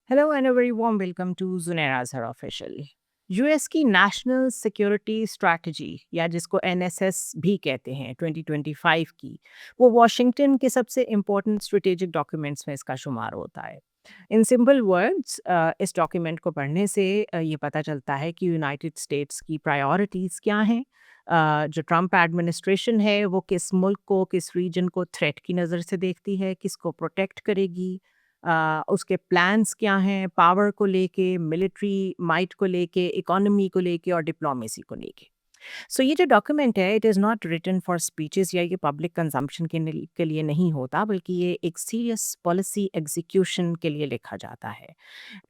Hello and a very warm welcome to Junair Azhar official. US की national security strategy या जिसको NSS भी कहते हैं 2025 की, वो वॉशिंगटन के सबसे इम्पोर्टेंट स्ट्रेटेजिक डॉक्यूमेंट्स में इसका शुमार होता है। इन सिंपल वर्ड्स, इस डॉक्यूमेंट को पढ़ने से ये पता चलता है कि यूनाइटेड स्टेट्स की प्रायोरिटीज़ क्या हैं। जो ट्रम्प एडमिनिस्ट्रेशन है वो किस मुल्क को, किस रीजन को थ्रेट की नज़र से देखती है, किसको प्रोटेक्ट करेगी, उसके प्लान्स क्या हैं पावर को लेके, मिलिट्री माइट को लेके, इकोनॉमी को लेके और डिप्लोमेसी को लेके। सो ये जो डॉक्यूमेंट है it is not written for speeches या ये पब्लिक कंजम्पशन के लिए नहीं होता, बल्कि ये एक सीरियस पॉलिसी एग्जीक्यूशन के लिए लिखा जाता है।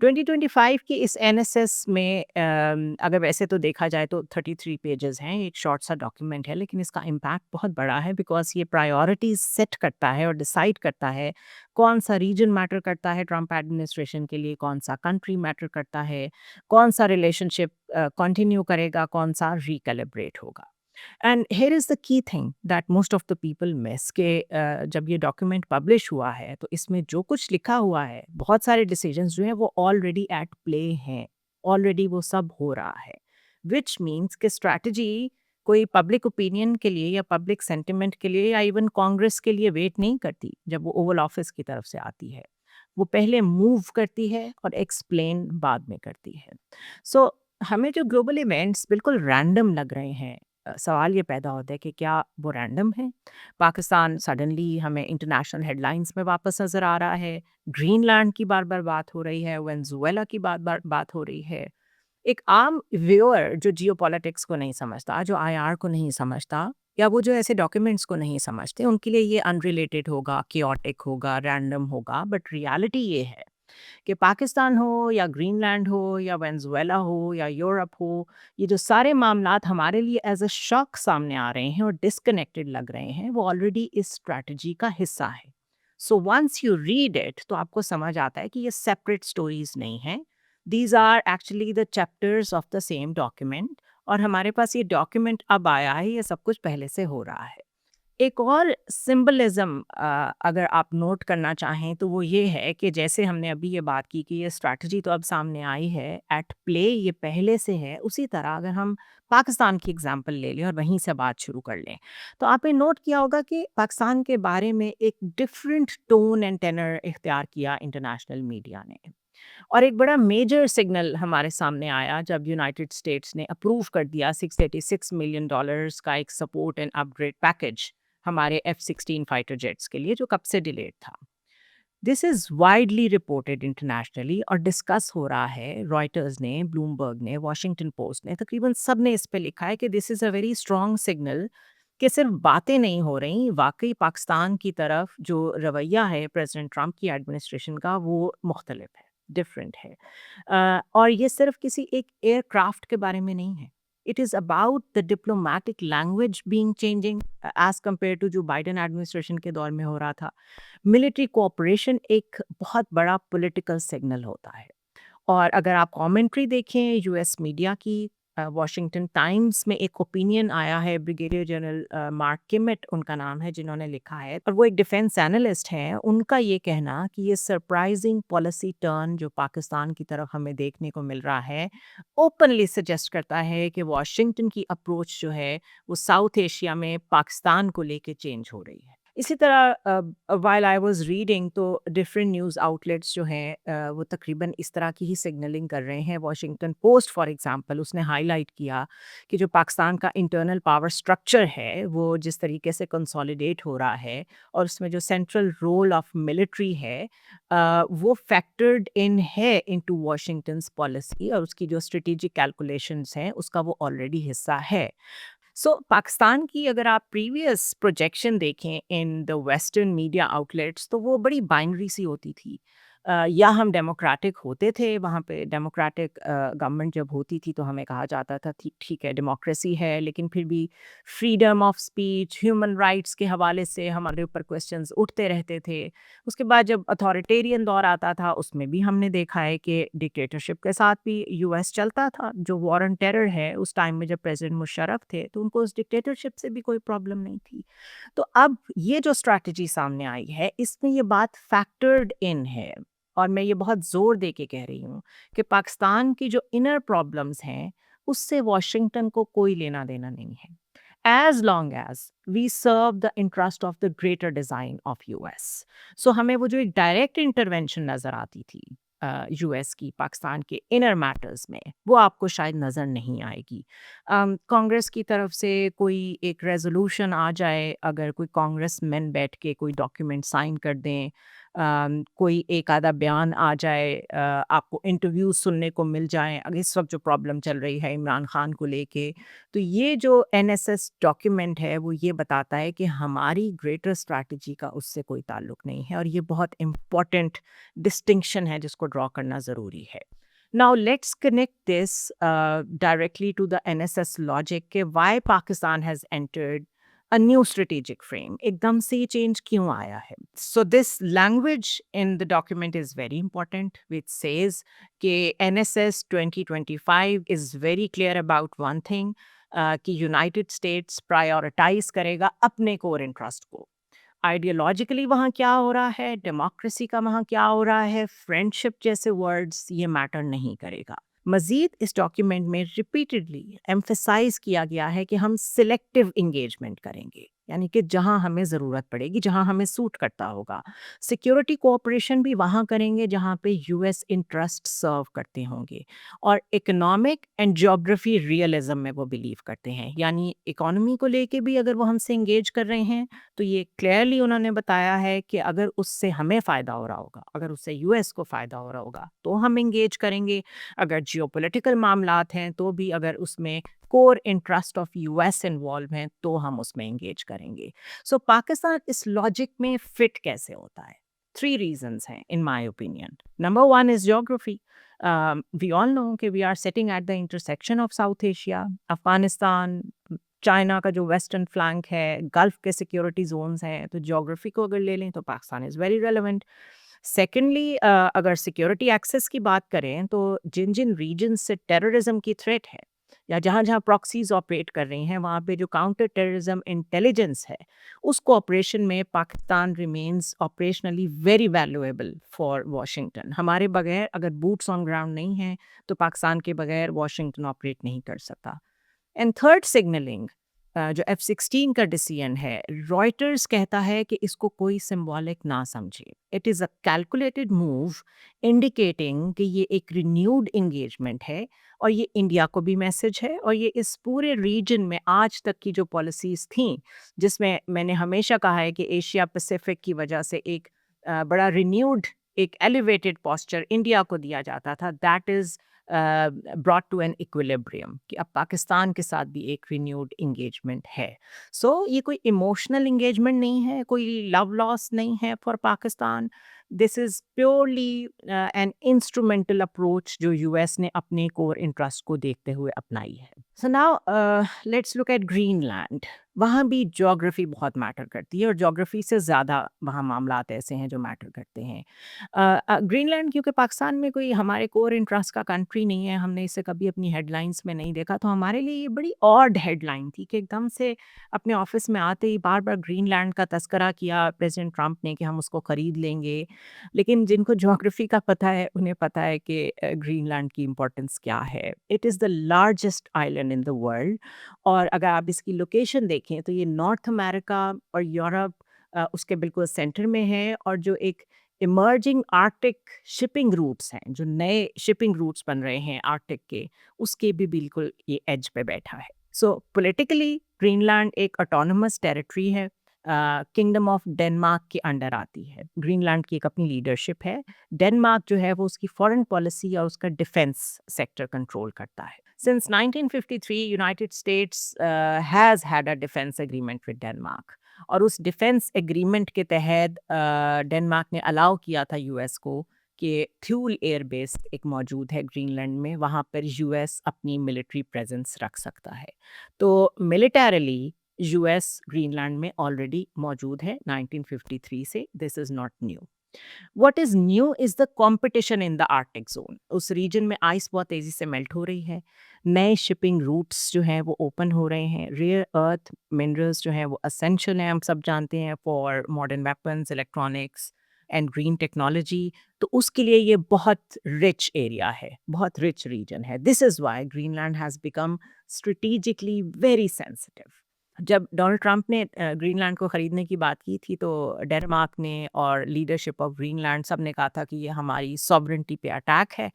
2025 की इस एनएसएस में अगर वैसे तो देखा जाए तो 33 पेजेस हैं, एक शॉर्ट सा डॉक्यूमेंट है, लेकिन इसका इम्पैक्ट बहुत बड़ा है बिकॉज ये प्रायोरिटीज सेट करता है और डिसाइड करता है कौन सा रीजन मैटर करता है ट्रम्प एडमिनिस्ट्रेशन के लिए, कौन सा कंट्री मैटर करता है, कौन सा रिलेशनशिप कंटिन्यू करेगा, कौन सा रिकैलिब्रेट होगा। And here is the key thing that most of the people miss के जब ये डॉक्यूमेंट पब्लिश हुआ है तो इसमें जो कुछ लिखा हुआ है, बहुत सारे डिसीजंस जो हैं वो ऑलरेडी एट प्ले हैं, ऑलरेडी वो सब हो रहा है। विच मीन्स कि स्ट्रैटेजी कोई पब्लिक ओपिनियन के लिए या पब्लिक सेंटिमेंट के लिए या इवन कांग्रेस के लिए वेट नहीं करती जब वो ओवल ऑफिस की तरफ से आती है। वो पहले मूव करती है और एक्सप्लेन बाद में करती है। सो हमें जो ग्लोबल इवेंट्स बिल्कुल रैंडम लग रहे हैं, सवाल ये पैदा होता है कि क्या वो रैंडम है? पाकिस्तान सडनली हमें इंटरनेशनल हेडलाइंस में वापस नज़र आ रहा है, ग्रीनलैंड की बार-बार बात हो रही है, वेनेज़ुएला की बार-बार बात हो रही है। एक आम व्यूअर जो जियोपॉलिटिक्स को नहीं समझता, जो आईआर को नहीं समझता या वो जो ऐसे डॉक्यूमेंट्स को नहीं समझते, उनके लिए ये अनरिलेटेड होगा, केओटिक होगा, रैंडम होगा, बट रियलिटी ये है कि पाकिस्तान हो या ग्रीनलैंड हो या वेनेजुएला हो या यूरोप हो, ये जो सारे मामलात हमारे लिए एज अ शॉक सामने आ रहे हैं और डिस्कनेक्टेड लग रहे हैं, वो ऑलरेडी इस स्ट्रैटेजी का हिस्सा है। So once you read it तो आपको समझ आता है कि ये सेपरेट स्टोरीज नहीं हैं, these are actually the chapters of the same document. और हमारे पास ये डॉक्यूमेंट अब आया है, ये सब कुछ पहले से हो रहा है। एक और सिंबलिज़्म अगर आप नोट करना चाहें तो वो ये है कि जैसे हमने अभी ये बात की कि ये स्ट्रैटेजी तो अब सामने आई है, एट प्ले ये पहले से है, उसी तरह अगर हम पाकिस्तान की एग्ज़ाम्पल ले लें और वहीं से बात शुरू कर लें, तो आपने नोट किया होगा कि पाकिस्तान के बारे में एक डिफरेंट टोन एंड टेनर इख्तियार किया इंटरनेशनल मीडिया ने। और एक बड़ा मेजर सिग्नल हमारे सामने आया जब यूनाइटेड स्टेट्स ने अप्रूव कर दिया $686 मिलियन का एक सपोर्ट एंड अपग्रेड पैकेज हमारे F-16 फाइटर जेट्स के लिए, जो कब से डिलेड था। This is widely reported internationally और डिस्कस हो रहा है। रॉयटर्स ने, ब्लूमबर्ग ने, वॉशिंगटन पोस्ट ने, तकरीबन सब ने इस पे लिखा है कि this is a very strong signal कि सिर्फ बातें नहीं हो रही, वाकई पाकिस्तान की तरफ जो रवैया है प्रेसिडेंट ट्रंप की एडमिनिस्ट्रेशन का वो मुख्तलिफ है, डिफरेंट है। और ये सिर्फ किसी एक एयरक्राफ्ट के बारे में नहीं है। It is about the diplomatic language being changing as compare to जो बाइडेन एडमिनिस्ट्रेशन के दौर में हो रहा था। मिलिट्री कोऑपरेशन एक बहुत बड़ा पॉलिटिकल सिग्नल होता है। और अगर आप कमेंट्री देखें यूएस मीडिया की, वॉशिंगटन टाइम्स में एक ओपिनियन आया है, ब्रिगेडियर जनरल मार्क किमेट उनका नाम है जिन्होंने लिखा है, और वो एक डिफेंस एनालिस्ट हैं। उनका ये कहना कि ये सरप्राइजिंग पॉलिसी टर्न जो पाकिस्तान की तरफ हमें देखने को मिल रहा है, ओपनली सजेस्ट करता है कि वॉशिंगटन की अप्रोच जो है वो साउथ एशिया में पाकिस्तान को लेके चेंज हो रही है। इसी तरह व्हाइल आई वाज रीडिंग तो डिफरेंट न्यूज़ आउटलेट्स जो हैं वो तकरीबन इस तरह की ही सिग्नलिंग कर रहे हैं। वॉशिंगटन पोस्ट फॉर एग्जांपल, उसने हाईलाइट किया कि जो पाकिस्तान का इंटरनल पावर स्ट्रक्चर है वो जिस तरीके से कंसोलिडेट हो रहा है और उसमें जो सेंट्रल रोल ऑफ मिलिट्री है वो फैक्टर्ड इन है इनटू वॉशिंगटन्स पॉलिसी, और उसकी जो स्ट्रेटेजिक कैलकुलेशंस हैं उसका वो ऑलरेडी हिस्सा है। पाकिस्तान की अगर आप प्रीवियस प्रोजेक्शन देखें in the western media outlets तो वो बड़ी बाइनरी सी होती थी। या हम डेमोक्रेटिक होते थे, वहाँ पे डेमोक्रेटिक गवर्नमेंट जब होती थी तो हमें कहा जाता था ठीक ठीक है डेमोक्रेसी है, लेकिन फिर भी freedom of speech, human rights के हवाले से हमारे ऊपर क्वेश्चंस उठते रहते थे। उसके बाद जब अथॉरिटेरियन दौर आता था उसमें भी हमने देखा है कि डिक्टेटरशिप के साथ भी यूएस चलता था। जो वॉर ऑन टेरर है उस टाइम में जब प्रेसिडेंट मुशर्रफ थे तो उनको उस डिक्टेटरशिप से भी कोई प्रॉब्लम नहीं थी। तो अब ये जो स्ट्रैटेजी सामने आई है इसमें ये बात फैक्टर्ड इन है। और मैं ये बहुत ज़ोर दे के कह रही हूँ कि पाकिस्तान की जो इनर प्रॉब्लम्स हैं, उससे वॉशिंगटन को कोई लेना-देना नहीं है। As long as we serve the interest of the greater design of US. So हमें वो जो एक डायरेक्ट इंटरवेंशन नज़र आती थी यूएस की पाकिस्तान के इनर मैटर्स में, वो आपको शायद नज़र नहीं आएगी। कांग्रेस की तरफ से कोई एक रेज़ोल्यूशन आ जाए, अगर कोई कांग्रेसमैन बैठ के कोई डॉक्यूमेंट साइन कर दें, कोई एक आधा बयान आ जाए, आपको इंटरव्यूज़ सुनने को मिल जाएँ, अगर इस वक़्त जो प्रॉब्लम चल रही है इमरान खान को लेके, तो ये जो एनएसएस डॉक्यूमेंट है वो ये बताता है कि हमारी ग्रेटर स्ट्रैटेजी का उससे कोई ताल्लुक नहीं है, और ये बहुत इम्पोर्टेंट डिस्टिंक्शन है जिसको ड्रॉ करना ज़रूरी है। Now let's connect this directly to the NSS logic के why Pakistan has entered a new strategic frame. एकदम से ये चेंज क्यों आया है? So this language in the document is very important, which says कि NSS 2025 is very clear about one thing, कि United States prioritize करेगा अपने कोर इंटरेस्ट को। आइडियोलॉजिकली वहाँ क्या हो रहा है, डेमोक्रेसी का वहाँ क्या हो रहा है, फ्रेंडशिप जैसे वर्ड्स ये मैटर नहीं करेगा। मजीद इस डॉक्यूमेंट में रिपीटेडली एम्फेसाइज किया गया है कि हम सिलेक्टिव इंगेजमेंट करेंगे, यानी कि जहां हमें ज़रूरत पड़ेगी, जहां हमें सूट करता होगा। सिक्योरिटी कोऑपरेशन भी वहां करेंगे जहां पे यूएस इंटरेस्ट सर्व करते होंगे। और इकोनॉमिक एंड ज्योग्राफी रियलिज्म में वो बिलीव करते हैं, यानी इकोनॉमी को लेके भी अगर वो हमसे इंगेज कर रहे हैं, तो ये क्लियरली उन्होंने बताया है कि अगर उससे हमें फ़ायदा हो रहा होगा, अगर उससे यूएस को फ़ायदा हो रहा होगा, तो हम इंगेज करेंगे। अगर जियोपॉलिटिकल मामलात हैं, तो भी अगर उसमें core interest of US involve हैं, तो हम उसमें इंगेज करेंगे। सो पाकिस्तान इस लॉजिक में फिट कैसे होता है? 3 रीज़न्स हैं in my opinion. Number 1 is geography. We all know कि we are sitting at the intersection of South Asia, Afghanistan, China का जो वेस्टर्न फ्लैंक है, गल्फ के सिक्योरिटी ज़ोन्स हैं, तो ज्योग्राफी को अगर ले लें तो Pakistan is very relevant. Secondly, अगर सिक्योरिटी एक्सेस की बात करें, तो जिन-जिन रीजन्स से टेररिज्म की थ्रेट है, या जहाँ-जहाँ प्रॉक्सीज़ ऑपरेट कर रही हैं, वहाँ पे जो काउंटर टेररिज्म इंटेलिजेंस है, उस कोऑपरेशन में Pakistan remains operationally very valuable for Washington. हमारे बगैर अगर बूट्स ऑन ग्राउंड नहीं हैं, तो पाकिस्तान के बगैर वाशिंगटन ऑपरेट नहीं कर सकता। एंड थर्ड सिग्नलिंग, जो F-16 का डिसीजन है, रॉयटर्स कहता है कि इसको कोई सिंबॉलिक ना समझे। It is a calculated move indicating कि ये एक रिन्यूड एंगेजमेंट है, और ये इंडिया को भी मैसेज है, और ये इस पूरे रीजन में आज तक की जो पॉलिसीज़ थीं, जिसमें मैंने हमेशा कहा है कि एशिया पैसिफिक की वजह से एक बड़ा रिन्यूड, एक एलिवेटेड पोस्चर इंडिया को दिया जाता था, that is brought to an equilibrium, कि अब पाकिस्तान के साथ भी एक रिन्यूड इंगेजमेंट है। सो ये कोई इमोशनल इंगेजमेंट नहीं है, कोई लव लॉस नहीं है for Pakistan. This is purely an instrumental approach जो यूएस ने अपने कोर इंटरेस्ट को देखते हुए अपनाई है। So now let's look at Greenland. वहाँ भी ज्योग्राफी बहुत मैटर करती है, और ज्योग्राफी से ज़्यादा वहाँ मामलात ऐसे हैं जो मैटर करते हैं। ग्रीनलैंड क्योंकि पाकिस्तान में कोई हमारे कोर इंटरेस्ट का कंट्री नहीं है, हमने इसे कभी अपनी हेडलाइंस में नहीं देखा, तो हमारे लिए ये बड़ी ऑड हेडलाइन थी कि एकदम से अपने ऑफिस में आते ही बार बार ग्रीनलैंड का तस्करा किया प्रेसिडेंट ट्रंप ने कि हम उसको ख़रीद लेंगे। लेकिन जिनको ज्योग्राफी का पता है, उन्हें पता है कि ग्रीनलैंड की इम्पोर्टेंस क्या है। It is the largest island in the world, और अगर आप इसकी लोकेशन देखें तो ये नॉर्थ अमेरिका और यूरोप उसके बिल्कुल सेंटर में है, और जो एक इमर्जिंग आर्कटिक शिपिंग रूट्स हैं, जो नए शिपिंग रूट्स बन रहे हैं आर्कटिक के, उसके भी बिल्कुल ये एज पे बैठा है। सो पॉलिटिकली ग्रीनलैंड एक ऑटोनमस टेरिटरी है, किंगडम ऑफ डेनमार्क के अंडर आती है। ग्रीनलैंड की एक अपनी लीडरशिप है। डेनमार्क जो है वो उसकी फॉरेन पॉलिसी और उसका डिफेंस सेक्टर कंट्रोल करता है। Since 1953 United states has had a defence agreement with Denmark, और उस डिफेंस एग्रीमेंट के तहत डेनमार्क ने अलाउ किया था यूएस को कि थ्यूल एयर बेस एक मौजूद है ग्रीनलैंड में, वहाँ पर यूएस अपनी मिलिट्री प्रेजेंस रख सकता है। तो मिलिटरली यूएस ग्रीनलैंड में ऑलरेडी मौजूद है 1953 से। This is not new. What is new is the competition in the Arctic zone. उस रीजन में आइस बहुत तेज़ी से मेल्ट हो रही है, नए शिपिंग रूट्स जो हैं वो ओपन हो रहे हैं, रेयर अर्थ मिनरल्स जो हैं वो असेंशियल हैं, हम सब जानते हैं, for modern weapons, electronics, and green technology, तो उसके लिए ये बहुत रिच एरिया है, बहुत रिच रीजन है। This is why Greenland has become strategically very sensitive. जब डोनाल्ड ट्रंप ने ग्रीनलैंड को ख़रीदने की बात की थी, तो डेनमार्क ने और लीडरशिप ऑफ ग्रीनलैंड सब ने कहा था कि ये हमारी सॉवरेंटी पे अटैक है।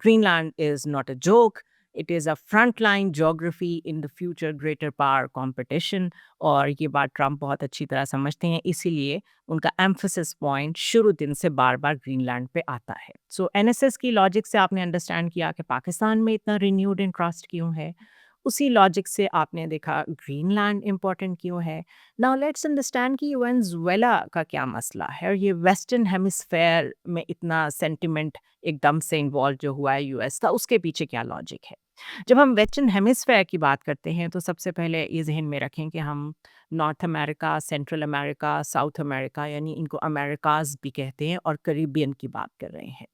Greenland is not a joke, it is a front line geography in the future greater power competition. और ये बात ट्रंप बहुत अच्छी तरह समझते हैं, इसीलिए उनका एम्फेसिस पॉइंट शुरू दिन से बार बार ग्रीनलैंड पे आता है। सो एनएसएस की लॉजिक से आपने अंडरस्टैंड किया कि पाकिस्तान में इतना रिन्यूड इंटरेस्ट क्यों है। उसी लॉजिक से आपने देखा ग्रीनलैंड इम्पोर्टेंट क्यों है। नाउ लेट्स अंडरस्टैंड कि वेनेजुएला का क्या मसला है और ये वेस्टर्न हेमिस्फेयर में इतना सेंटिमेंट एकदम से इन्वॉल्व जो हुआ है यूएस का, उसके पीछे क्या लॉजिक है। जब हम वेस्टर्न हेमिस्फेयर की बात करते हैं तो सबसे पहले ये जहन में रखें कि हम north America, central America, south America, यानी इनको अमेरिकाज भी कहते हैं, और करीबियन की बात कर रहे हैं।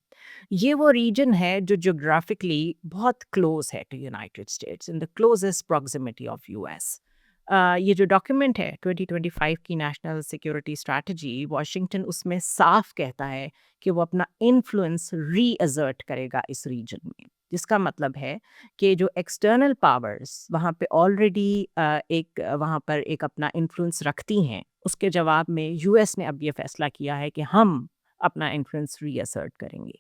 ये वो रीजन है जो ज्योग्राफिकली बहुत क्लोज है to United States, in the closest proximity of US. ये जो डॉक्यूमेंट है 2025 की नेशनल सिक्योरिटी स्ट्रैटेजी, वॉशिंगटन उसमें साफ कहता है कि वो अपना इन्फ्लुएंस रीअसर्ट करेगा इस रीजन में, जिसका मतलब है कि जो एक्सटर्नल पावर्स वहाँ पे ऑलरेडी वहाँ पर एक अपना इन्फ्लुएंस रखती हैं, उसके जवाब में यूएस ने अब ये फैसला किया है कि हम अपना इन्फ्लुएंस रीअसर्ट करेंगे।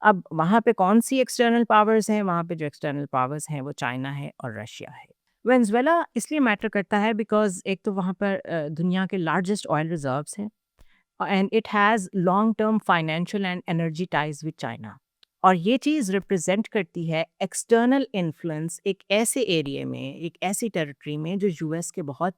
अब वहाँ पे कौन सी एक्सटर्नल पावर्स हैं, वहाँ पे जो एक्सटर्नल पावर्स हैं वो चाइना है और रशिया है। वेनेजुएला इसलिए मैटर करता है बिकॉज एक तो वहाँ पर दुनिया के लार्जेस्ट ऑयल रिजर्व्स हैं, and it has long term financial and energy ties with China. और ये चीज़ रिप्रेजेंट करती है एक्सटर्नल इन्फ्लुएंस एक ऐसे एरिया में, एक ऐसी टेरिटरी में जो यूएस के बहुत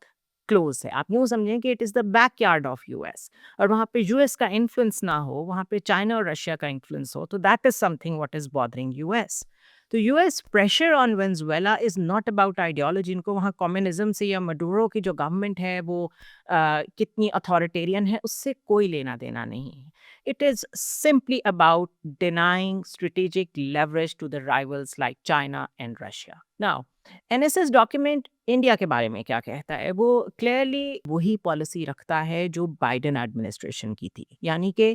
क्लोज है। आप यूँ समझें कि it is the backyard of US, और वहाँ पे यूएस का इन्फ्लुएंस ना हो, वहाँ पे चाइना और रशिया का इन्फ्लुएंस हो, तो that is something what is bothering US. तो US pressure on Venezuela is not about ideology. इनको वहाँ कम्युनिज्म से या मडूरो की जो गवर्नमेंट है वो कितनी अथॉरिटेरियन है उससे कोई लेना देना नहीं है। It is simply about denying strategic leverage to the rivals like China and Russia. Now, NSS document India के बारे में क्या कहता है, वो क्लियरली वही पॉलिसी रखता है जो बाइडेन एडमिनिस्ट्रेशन की थी, यानी कि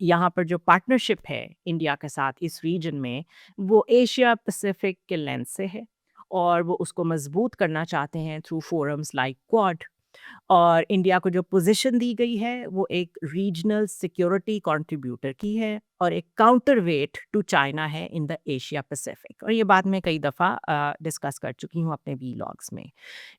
यहाँ पर जो पार्टनरशिप है इंडिया के साथ इस रीजन में, वो एशिया पैसिफिक के लेंस से है, और वो उसको मजबूत करना चाहते हैं थ्रू फोरम्स लाइक क्वाड। और इंडिया को जो पोजीशन दी गई है वो एक रीजनल सिक्योरिटी कंट्रीब्यूटर की है और एक काउंटर वेट टू चाइना है इन द एशिया पैसिफिक। और ये बात मैं कई दफ़ा डिस्कस कर चुकी हूँ अपने वीलॉग्स में।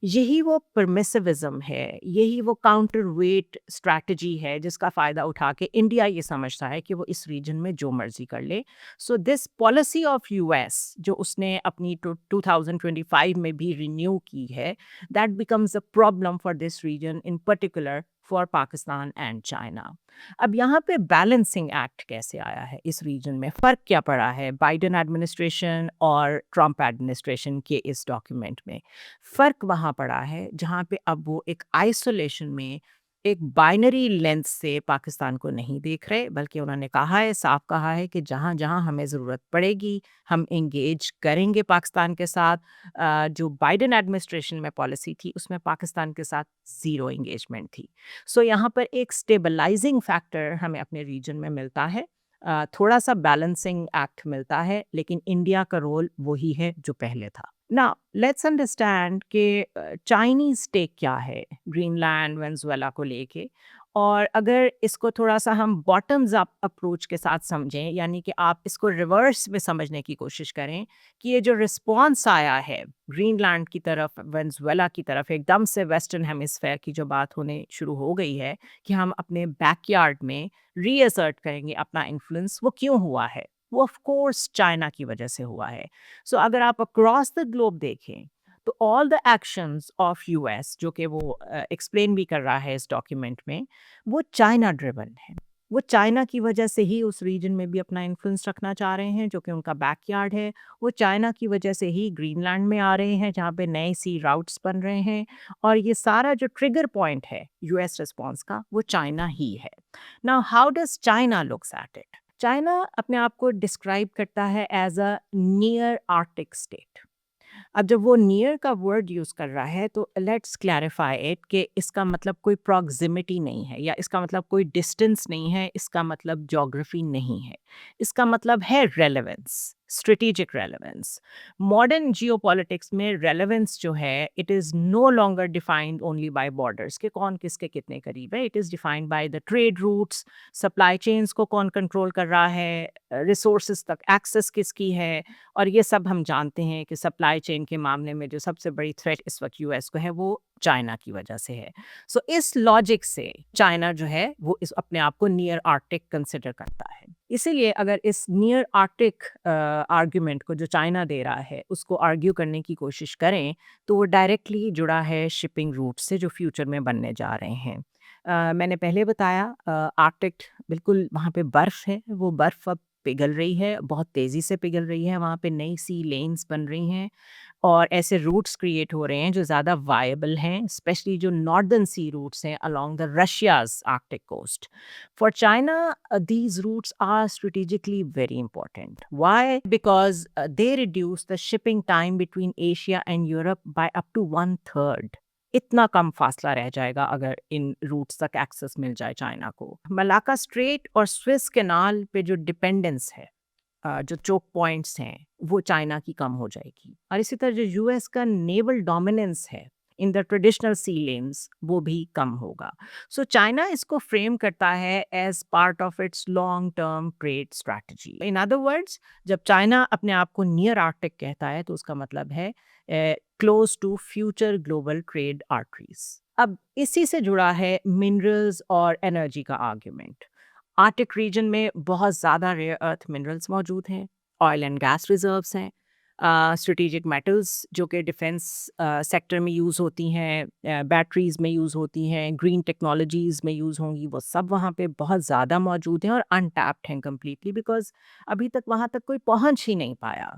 यही वो परमिसिविज्म है, यही वो काउंटर वेट स्ट्रैटेजी है जिसका फ़ायदा उठा के इंडिया ये समझता है कि वो इस रीजन में जो मर्जी कर ले। So this policy of US जो उसने अपनी 2025 में भी रिन्यू की है, that becomes a problem for this region, in particular for Pakistan and China. अब यहाँ पे बैलेंसिंग एक्ट कैसे आया है इस रीजन में, फ़र्क क्या पड़ा है बाइडेन एडमिनिस्ट्रेशन और ट्रंप एडमिनिस्ट्रेशन के इस डॉक्यूमेंट में। फ़र्क वहाँ पड़ा है जहाँ पे अब वो एक आइसोलेशन में, एक बाइनरी लेंस से पाकिस्तान को नहीं देख रहे, बल्कि उन्होंने कहा है, साफ कहा है कि जहाँ जहाँ हमें ज़रूरत पड़ेगी हम इंगेज करेंगे पाकिस्तान के साथ। जो बाइडेन एडमिनिस्ट्रेशन में पॉलिसी थी उसमें पाकिस्तान के साथ ज़ीरो इंगेजमेंट थी। सो यहाँ पर एक स्टेबलाइजिंग फैक्टर हमें अपने रीजन में मिलता है, थोड़ा सा बैलेंसिंग एक्ट मिलता है, लेकिन इंडिया का रोल वही है जो पहले था। ना लेट्स अंडरस्टैंड कि चाइनीज टेक क्या है ग्रीनलैंड वेनेजुएला को लेके। और अगर इसको थोड़ा सा हम बॉटम्स अप अप्रोच के साथ समझें, यानी कि आप इसको रिवर्स में समझने की कोशिश करें कि ये जो रिस्पॉन्स आया है ग्रीनलैंड की तरफ, वेनेजुएला की तरफ, एकदम से वेस्टर्न हेमिस्फेयर की जो बात होने शुरू हो गई है कि हम अपने बैकयार्ड में रीअसर्ट करेंगे अपना इन्फ्लुएंस, वो क्यों हुआ है? वो ऑफ कोर्स चाइना की वजह से हुआ है। सो अगर आप अक्रॉस द ग्लोब देखें तो all the actions of US जो कि वो एक्सप्लेन भी कर रहा है इस डॉक्यूमेंट में, वो चाइना ड्रिवन है। वो चाइना की वजह से ही उस रीजन में भी अपना इन्फ्लुएंस रखना चाह रहे हैं जो कि उनका बैकयार्ड है। वो चाइना की वजह से ही ग्रीनलैंड में आ रहे हैं जहाँ पे नए सी राउट्स बन रहे हैं। और ये सारा जो ट्रिगर पॉइंट है यूएस रिस्पॉन्स का, वो चाइना ही है। Now how does China looks at it? China अपने आप को डिस्क्राइब करता है as a near Arctic state. अब जब वो नियर का वर्ड यूज़ कर रहा है तो लेट्स क्लैरिफाई इट कि इसका मतलब कोई प्रॉक्सिमिटी नहीं है या इसका मतलब कोई डिस्टेंस नहीं है, इसका मतलब ज्योग्राफी नहीं है। इसका मतलब है relevance, strategic relevance. Modern geopolitics में रेलेवेंस जो है it is no longer defined only by borders के कौन किसके कितने करीब है। It is defined by the trade routes, supply chains को कौन कंट्रोल कर रहा है, रिसोर्सेज तक एक्सेस किसकी है। और ये सब हम जानते हैं कि सप्लाई चेन के मामले में जो सबसे बड़ी थ्रेट इस वक्त यूएस को है वो चाइना की वजह से है। सो इस लॉजिक से चाइना जो है वो इस अपने आप को नियर आर्कटिक कंसिडर करता है। इसीलिए अगर इस नियर आर्कटिक आर्ग्यूमेंट को जो चाइना दे रहा है उसको आर्ग्यू करने की कोशिश करें तो वो डायरेक्टली जुड़ा है शिपिंग रूट से जो फ्यूचर में बनने जा रहे हैं। मैंने पहले बताया आर्कटिक बिल्कुल वहाँ पे बर्फ़ है, वो बर्फ़ अब पिघल रही है, बहुत तेज़ी से पिघल रही है, वहाँ पे नई सी लेन्स बन रही हैं और ऐसे रूट्स क्रिएट हो रहे हैं जो ज़्यादा वायबल हैं, स्पेशली जो नॉर्दर्न सी रूट्स हैं along the Russia's Arctic coast. For China, these routes are strategically very important. Why? Because they reduce the shipping time between Asia and Europe by up to one third. इतना कम फासला रह जाएगा अगर इन roots तक access मिल जाए China को। Malacca strait और Swiss canal पे जो डिपेंडेंस है, जो चोक पॉइंट्स हैं वो चाइना की कम हो जाएगी और इसी तरह जो यूएस का नेवल डोमिनेंस है in the traditional sea lanes वो भी कम होगा। सो चाइना इसको फ्रेम करता है as part of its long term trade strategy. In other words, जब चाइना अपने आप को नियर आर्कटिक कहता है तो उसका मतलब है close to future global trade arteries. अब इसी से जुड़ा है मिनरल्स और एनर्जी का आर्ग्यूमेंट। आर्कटिक रीजन में बहुत ज़्यादा रेयर अर्थ मिनरल्स मौजूद हैं, ऑयल एंड गैस रिजर्व्स हैं, स्ट्रेटेजिक मेटल्स जो कि डिफेंस सेक्टर में यूज़ होती हैं, बैटरीज में यूज़ होती हैं, ग्रीन टेक्नोलॉजीज़ में यूज़ होंगी, वो सब वहाँ पे बहुत ज़्यादा मौजूद हैं और अनटैप्ड हैं कम्प्लीटली बिकॉज अभी तक वहाँ तक कोई पहुँच ही नहीं पाया।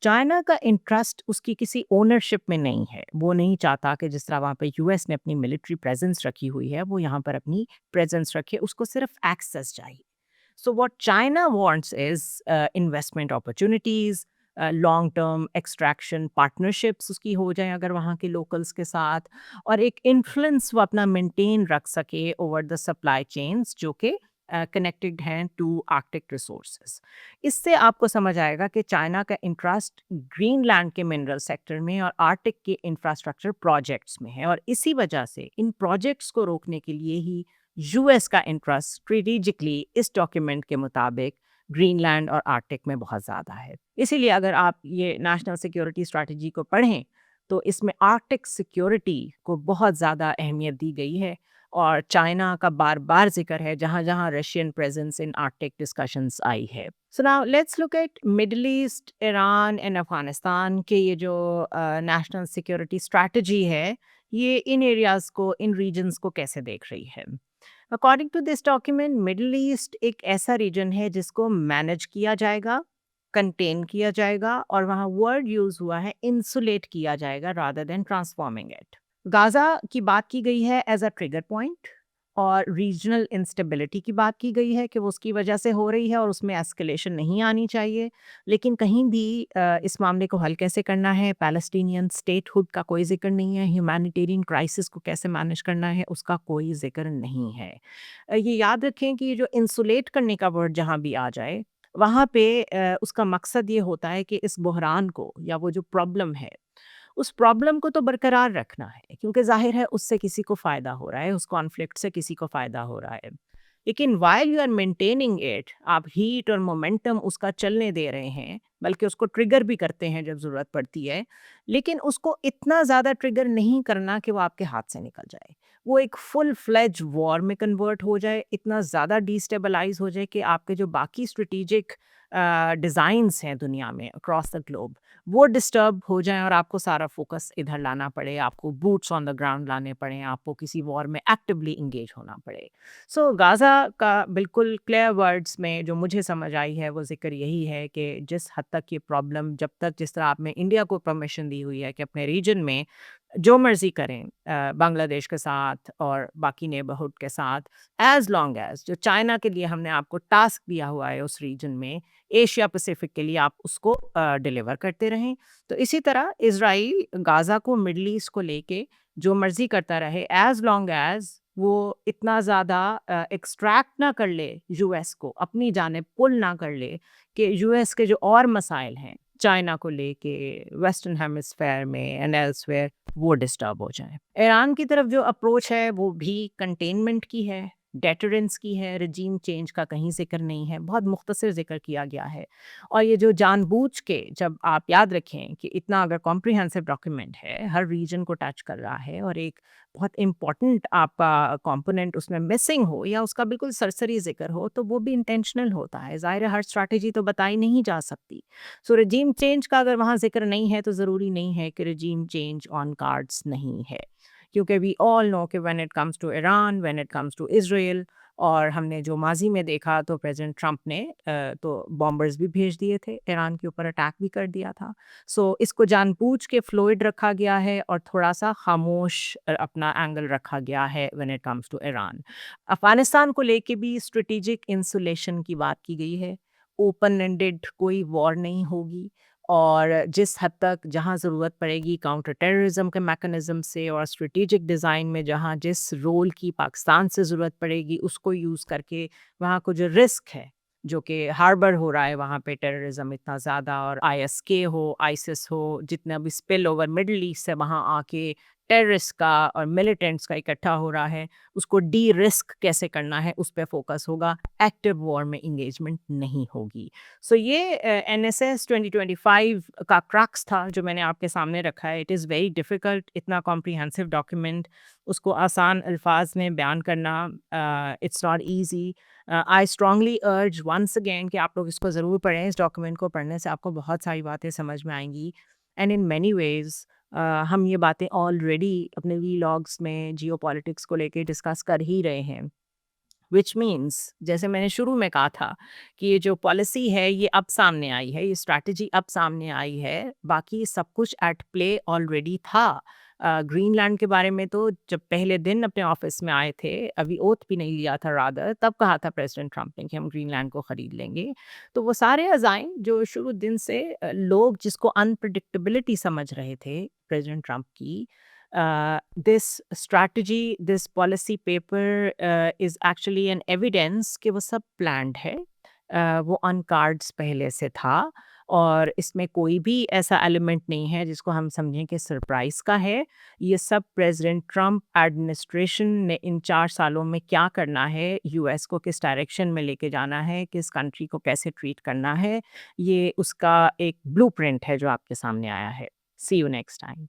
चाइना का इंटरेस्ट उसकी किसी ओनरशिप में नहीं है। वो नहीं चाहता कि जिस तरह वहाँ पे यूएस ने अपनी मिलिट्री प्रेजेंस रखी हुई है, वो यहाँ पर अपनी प्रेजेंस रखे, उसको सिर्फ एक्सेस चाहिए। So what China wants is investment opportunities, long term extraction partnerships उसकी हो जाए अगर वहाँ के लोकल्स के साथ, और एक इन्फ्लुएंस वो अपना मेंटेन रख सके ओवर द सप्लाई चेन्स जो कि कनेक्टेड हैं टू आर्कटिक रिसोर्सेज। इससे आपको समझ आएगा कि चाइना का इंटरेस्ट ग्रीनलैंड के मिनरल सेक्टर में और आर्कटिक के इंफ्रास्ट्रक्चर प्रोजेक्ट्स में है और इसी वजह से इन प्रोजेक्ट्स को रोकने के लिए ही यूएस का इंटरेस्ट स्ट्रेटेजिकली इस डॉक्यूमेंट के मुताबिक ग्रीनलैंड और आर्कटिक में बहुत ज़्यादा है। इसीलिए अगर आप ये नेशनल सिक्योरिटी स्ट्रैटेजी को पढ़ें तो इसमें आर्कटिक सिक्योरिटी को बहुत ज़्यादा अहमियत दी गई है और चाइना का बार बार जिक्र है जहाँ जहाँ Russian presence in Arctic discussions आई है। So now let's look at Middle East, Iran and Afghanistan के ये जो नेशनल सिक्योरिटी स्ट्रैटेजी है, ये इन एरियाज़ को, इन रीजन्स को कैसे देख रही है। According to this document, Middle East एक ऐसा रीजन है जिसको मैनेज किया जाएगा, कंटेन किया जाएगा और वहाँ वर्ड यूज़ हुआ है इंसुलेट किया जाएगा rather than transforming it. Gaza की बात की गई है एज अ ट्रिगर पॉइंट और रीजनल इंस्टेबिलिटी की बात की गई है कि वो उसकी वजह से हो रही है और उसमें एस्केलेशन नहीं आनी चाहिए। लेकिन कहीं भी इस मामले को हल कैसे करना है, पैलेस्टीनियन स्टेटहुड का कोई जिक्र नहीं है, ह्यूमैनिटेरियन क्राइसिस को कैसे मैनेज करना है उसका कोई जिक्र नहीं है। ये याद रखें कि ये जो इंसुलेट करने का वर्ड जहाँ भी आ जाए वहाँ पे उसका मकसद ये होता है कि इस बहरान को या वो जो प्रॉब्लम है उस प्रॉब्लम को तो बरकरार रखना है क्योंकि जाहिर है उससे किसी को फ़ायदा हो रहा है, उस कॉन्फ्लिक्ट से किसी को फ़ायदा हो रहा है। लेकिन while you are maintaining it, आप हीट और मोमेंटम उसका चलने दे रहे हैं, बल्कि उसको ट्रिगर भी करते हैं जब ज़रूरत पड़ती है, लेकिन उसको इतना ज़्यादा ट्रिगर नहीं करना कि वो आपके हाथ से निकल जाए, वो एक फुल फ्लेज वॉर में कन्वर्ट हो जाए, इतना ज़्यादा डिस्टेबलाइज हो जाए कि आपके जो बाकी स्ट्रेटेजिक डिज़ाइंस हैं दुनिया में अक्रॉस द ग्लोब वो डिस्टर्ब हो जाएं और आपको सारा फोकस इधर लाना पड़े, आपको बूट्स ऑन द ग्राउंड लाने पड़े, आपको किसी वॉर में एक्टिवली इंगेज होना पड़े। सो गाज़ा का बिल्कुल क्लियर वर्ड्स में जो मुझे समझ आई है वो जिक्र यही है कि जिस हद तक ये प्रॉब्लम, जब तक जिस तरह आपने इंडिया को परमिशन दी हुई है कि अपने रीजन में जो मर्ज़ी करें बांग्लादेश के साथ और बाकी नेबरहुड के साथ, एज़ लॉन्ग एज़ जो चाइना के लिए हमने आपको टास्क दिया हुआ है उस रीजन में, एशिया पैसिफिक के लिए आप उसको डिलीवर करते रहें। तो इसी तरह इज़राइल गाज़ा को, मिडल ईस्ट को लेके जो मर्ज़ी करता रहे, एज़ लॉन्ग एज़ वो इतना ज़्यादा एक्सट्रैक्ट ना कर ले यूएस को, अपनी जानिब पुल ना कर ले कि यूएस के जो और मसाइल हैं, चाइना को लेके, वेस्टर्न हेमिस्फेयर में एंड एल्सवेयर, वो डिस्टर्ब हो जाए। ईरान की तरफ जो अप्रोच है वो भी कंटेनमेंट की है, डेटरेंस की है, रजीम चेंज का कहीं ज़िक्र नहीं है, बहुत मुख्तसर ज़िक्र किया गया है। और ये जो जानबूझ के, जब आप याद रखें कि इतना अगर कॉम्प्रिहेंसिव डॉक्यूमेंट है, हर रीजन को टच कर रहा है और एक बहुत इम्पोर्टेंट आपका कंपोनेंट उसमें मिसिंग हो या उसका बिल्कुल सरसरी ज़िक्र हो, तो वो भी इंटेंशनल होता है। ज़ाहिर है हर स्ट्रैटेजी तो बताई नहीं जा सकती। सो रजीम चेंज का अगर वहाँ ज़िक्र नहीं है तो ज़रूरी नहीं है कि रजीम चेंज ऑन कार्ड्स नहीं है, क्योंकि वी ऑल नो कि when it comes to Iran, when it comes to Israel, और हमने जो माजी में देखा तो प्रेसिडेंट ट्रंप ने तो बॉम्बर्स भी भेज दिए थे, ईरान के ऊपर अटैक भी कर दिया था। सो इसको जानबूझ के फ्लूइड रखा गया है और थोड़ा सा खामोश अपना एंगल रखा गया है when it comes to Iran. Afghanistan को लेके भी स्ट्रेटेजिक इंसुलेशन की बात की गई है। ओपन एंडेड कोई वॉर नहीं होगी, और जिस हद तक जहाँ ज़रूरत पड़ेगी काउंटर टेररिज्म के मैकेनिज़्म से और स्ट्रेटेजिक डिज़ाइन में जहाँ जिस रोल की पाकिस्तान से ज़रूरत पड़ेगी उसको यूज़ करके, वहाँ को जो रिस्क है जो कि हार्बर हो रहा है वहाँ पे टेररिज्म इतना ज़्यादा, और आईएसके हो, आईसिस हो, जितना भी स्पिल ओवर मिडल ईस्ट से वहाँ आके टेररिस्ट का और मिलिटेंट्स का इकट्ठा हो रहा है, उसको डी रिस्क कैसे करना है उस पे फोकस होगा। एक्टिव वॉर में इंगेजमेंट नहीं होगी। सो ये एनएसएस 2025 का क्रक्स था जो मैंने आपके सामने रखा है। इट इज़ वेरी डिफ़िकल्ट, इतना कॉम्प्रिहेंसिव डॉक्यूमेंट उसको आसान अल्फाज में बयान करना, it's not easy. I strongly अर्ज वंस अगेन कि आप लोग इसको ज़रूर पढ़ें। इस डॉक्यूमेंट को पढ़ने से आपको बहुत सारी बातें समझ में आएंगी, एंड इन मैनी वेज़ हम ये बातें ऑलरेडी अपने वीलॉग्स में जियो पॉलिटिक्स को लेके डिस्कस कर ही रहे हैं। विच मीन्स जैसे मैंने शुरू में कहा था कि ये जो पॉलिसी है ये अब सामने आई है, ये स्ट्रैटेजी अब सामने आई है, बाकी सब कुछ एट प्ले ऑलरेडी था। ग्रीनलैंड के बारे में तो जब पहले दिन अपने ऑफिस में आए थे, अभी ओथ भी नहीं लिया था रादर, तब कहा था प्रेसिडेंट ट्रंप ने कि हम ग्रीनलैंड को ख़रीद लेंगे। तो वो सारे अज़ाइम जो शुरू दिन से लोग जिसको अनप्रडिक्टेबिलिटी समझ रहे थे प्रेसिडेंट ट्रंप की, this strategy, this policy paper is actually an evidence कि वो सब planned है। वो ऑन कार्ड्स पहले से था, और इसमें कोई भी ऐसा एलिमेंट नहीं है जिसको हम समझें कि सरप्राइज का है। ये सब प्रेसिडेंट ट्रंप एडमिनिस्ट्रेशन ने इन 4 सालों में क्या करना है, यूएस को किस डायरेक्शन में लेके जाना है, किस कंट्री को कैसे ट्रीट करना है, ये उसका एक ब्लूप्रिंट है जो आपके सामने आया है। सी यू नेक्स्ट टाइम।